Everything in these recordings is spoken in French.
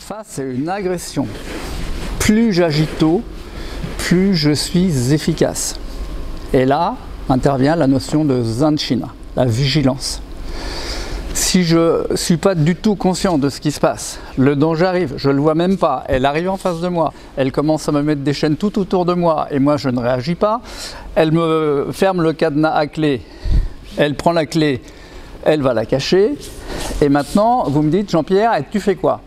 Face à une agression, plus j'agite tôt, plus je suis efficace. Et là intervient la notion de zanshin, la vigilance. Si je ne suis pas du tout conscient de ce qui se passe, le danger arrive, je ne le vois même pas, elle arrive en face de moi, elle commence à me mettre des chaînes tout autour de moi et moi je ne réagis pas, elle me ferme le cadenas à clé, elle prend la clé, elle va la cacher et maintenant vous me dites Jean-Pierre, tu fais quoi?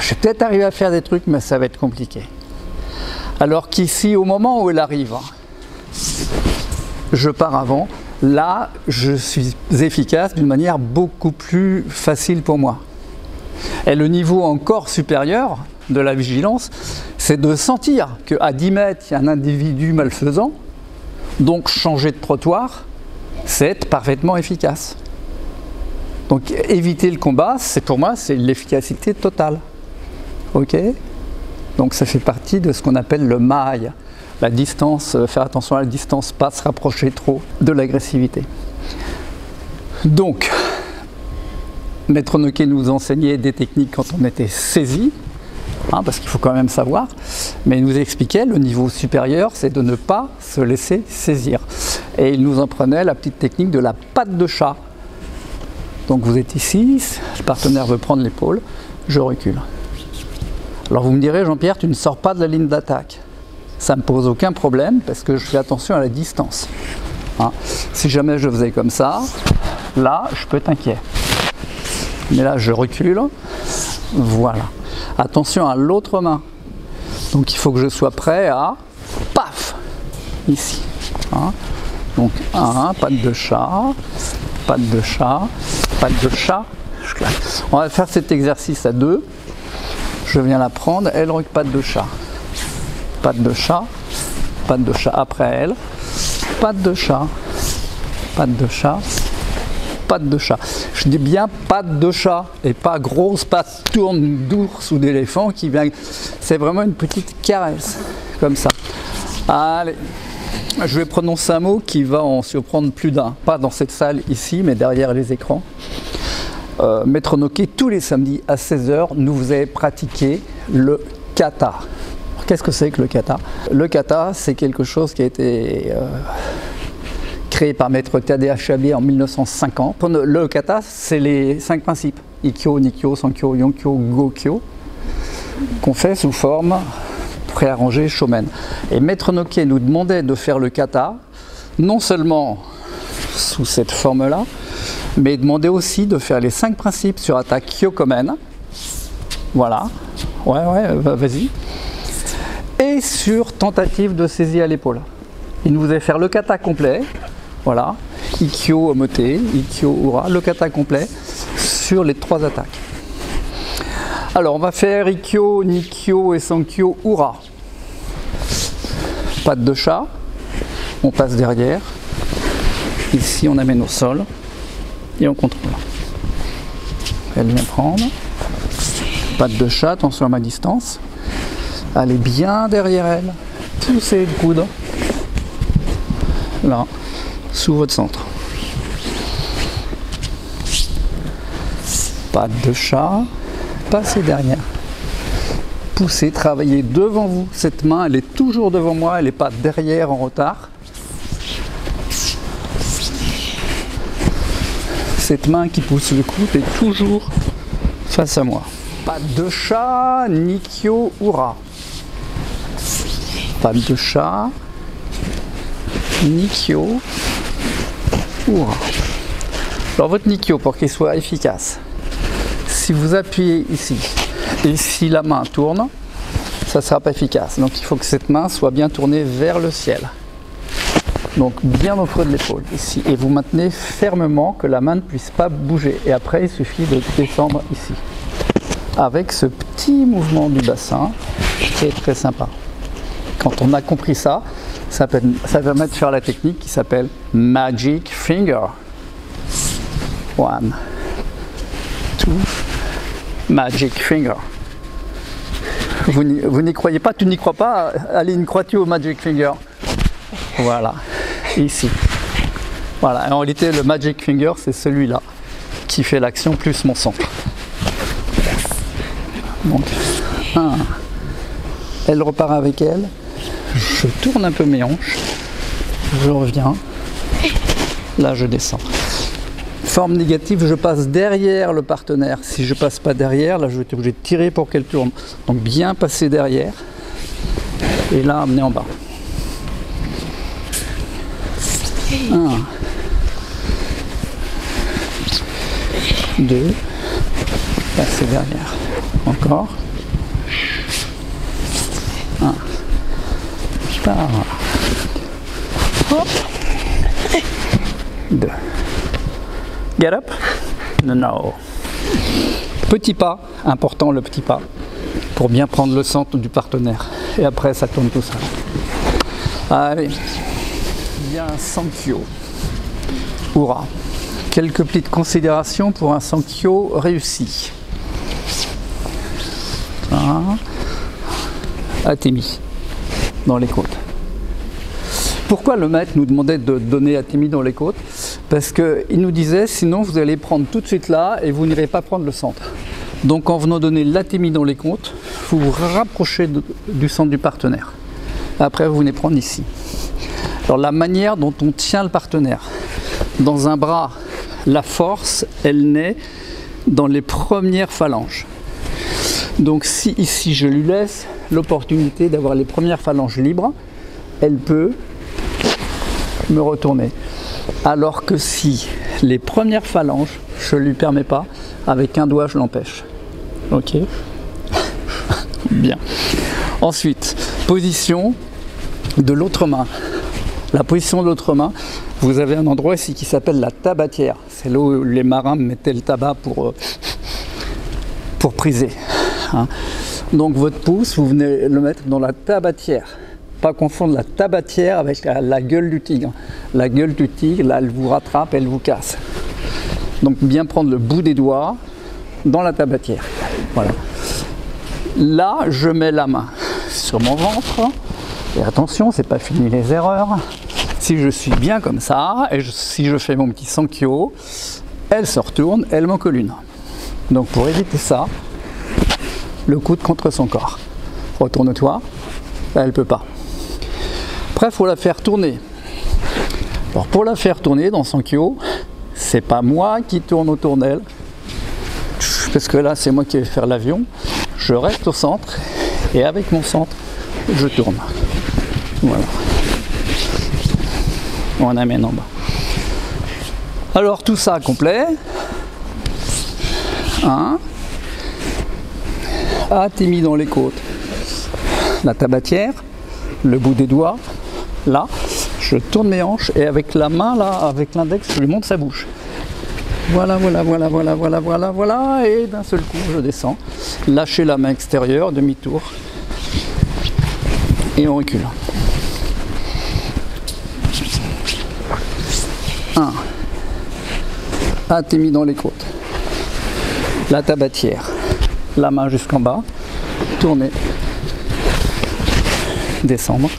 Je vais peut-être arriver à faire des trucs mais ça va être compliqué. Alors qu'ici au moment où elle arrive, je pars avant. Là, je suis efficace d'une manière beaucoup plus facile pour moi. Et le niveau encore supérieur de la vigilance, c'est de sentir qu'à 10 mètres, il y a un individu malfaisant, donc changer de trottoir, c'est être parfaitement efficace. Donc éviter le combat, c'est pour moi, c'est l'efficacité totale. Ok? Donc ça fait partie de ce qu'on appelle le maï. La distance, faire attention à la distance, pas se rapprocher trop de l'agressivité. Donc, Maître Noké nous enseignait des techniques quand on était saisi, parce qu'il faut quand même savoir, mais il nous expliquait le niveau supérieur, c'est de ne pas se laisser saisir. Et il nous apprenait la petite technique de la patte de chat. Donc vous êtes ici, le partenaire veut prendre l'épaule, je recule. Alors vous me direz, Jean-Pierre, tu ne sors pas de la ligne d'attaque. Ça ne me pose aucun problème parce que je fais attention à la distance. Si jamais je faisais comme ça, là, je peux être inquiet. Mais là, je recule. Voilà. Attention à l'autre main. Donc, il faut que je sois prêt à... Paf! Ici. Donc, patte de chat, patte de chat, patte de chat. Je claque. On va faire cet exercice à deux. Je viens la prendre. Elle, patte de chat. Patte de chat après elle, patte de chat, patte de chat, patte de chat. Je dis bien patte de chat et pas grosse patte tourne d'ours ou d'éléphant qui vient. C'est vraiment une petite caresse comme ça. Allez, je vais prononcer un mot qui va en surprendre plus d'un. Pas dans cette salle ici, mais derrière les écrans. Maître Noké, tous les samedis à 16 h, nous vous avez pratiqué le kata. Qu'est-ce que c'est que le kata? Le kata, c'est quelque chose qui a été créé par Maître Tadeusz Szabié en 1950. Le kata, c'est les 5 principes. Ikkyo, Nikkyo, Sankyo, Yonkyo, Gokyo, qu'on fait sous forme préarrangée shomen. Et Maître Noké nous demandait de faire le kata, non seulement sous cette forme-là, mais il demandait aussi de faire les 5 principes sur attaque Kyokomen. Voilà. Ouais, vas-y. Et sur tentative de saisie à l'épaule. Il nous faisait faire le kata complet, voilà, Ikkyo Omote, Ikkyo Ura, le kata complet sur les 3 attaques. Alors on va faire Ikkyo, Nikkyo et Sankyo Ura. Patte de chat, on passe derrière, ici on amène au sol et on contrôle. Elle vient prendre, patte de chat, attention à ma distance. Allez bien derrière elle, poussez le coude, là, sous votre centre. Patte de chat, passez derrière. Poussez, travaillez devant vous. Cette main, elle est toujours devant moi, elle n'est pas derrière en retard. Cette main qui pousse le coude est toujours face à moi. Patte de chat, Nikkyo Ura. Patte de chat, Nikkyo, Ura. Alors votre Nikkyo, pour qu'il soit efficace, si vous appuyez ici, et si la main tourne, ça ne sera pas efficace. Donc il faut que cette main soit bien tournée vers le ciel. Donc bien au creux de l'épaule, ici. Et vous maintenez fermement que la main ne puisse pas bouger. Et après, il suffit de descendre ici. Avec ce petit mouvement du bassin, qui est très sympa. Quand on a compris ça, ça permet de faire la technique qui s'appelle Magic Finger. 1, 2, Magic Finger. Vous n'y croyez pas, tu n'y crois pas, Aline, crois-tu au Magic Finger? Voilà, ici. Voilà, en réalité, le Magic Finger, c'est celui-là qui fait l'action plus mon centre. Donc 1, elle repart avec elle, je tourne un peu mes hanches, je reviens, là je descends. Forme négative, je passe derrière le partenaire. Si je passe pas derrière, là je vais être obligé de tirer pour qu'elle tourne. Donc bien passer derrière et là amener en bas. 1, 2, passer derrière. Encore. 1, je pars. Hop. 2. Get up. No. Petit pas, important le petit pas, pour bien prendre le centre du partenaire. Et après, ça tourne tout seul. Allez. Bien Sankyo. Hurrah. Quelques petites considérations pour un Sankyo réussi. Atemi dans les côtes. Pourquoi le maître nous demandait de donner Atemi dans les côtes? Parce qu'il nous disait, sinon vous allez prendre tout de suite là et vous n'irez pas prendre le centre. Donc en venant donner l'Atemi dans les côtes, vous vous rapprochez du centre du partenaire. Après vous venez prendre ici. Alors la manière dont on tient le partenaire. Dans un bras, la force, elle naît dans les premières phalanges. Donc si ici je lui laisse l'opportunité d'avoir les premières phalanges libres, elle peut me retourner. Alors que si les premières phalanges, je ne lui permets pas, avec un doigt je l'empêche. Ok? Bien. Ensuite, position de l'autre main. La position de l'autre main, vous avez un endroit ici qui s'appelle la tabatière. C'est là où les marins mettaient le tabac pour priser. Hein. Donc votre pouce, vous venez le mettre dans la tabatière. Pas confondre la tabatière avec la gueule du tigre. La gueule du tigre, là, elle vous rattrape, elle vous casse. Donc bien prendre le bout des doigts dans la tabatière. Voilà. Là, je mets la main sur mon ventre. Et attention, c'est pas fini les erreurs. Si je suis bien comme ça, et si je fais mon petit Sankyo, elle se retourne, elle m'en colle une. Donc pour éviter ça, le coude contre son corps. Retourne-toi, là, elle ne peut pas. Après, il faut la faire tourner. Alors pour la faire tourner dans Sankyo, c'est pas moi qui tourne autour d'elle, parce que là c'est moi qui vais faire l'avion. Je reste au centre et avec mon centre, je tourne. Voilà. On amène en bas. Alors tout ça complet. 1. Atemi dans les côtes. La tabatière, le bout des doigts, là. Je tourne mes hanches et avec la main là, avec l'index, je lui monte sa bouche. Voilà, voilà, voilà, voilà, voilà, voilà, voilà. Et d'un seul coup, je descends. Lâchez la main extérieure, demi-tour. Et on recule. 1. Atemi dans les côtes. La tabatière. La main jusqu'en bas. Tourner. Descendre.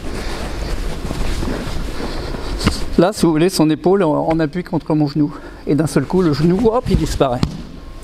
Là, si vous voulez, son épaule en appui contre mon genou. Et d'un seul coup, le genou, hop, il disparaît.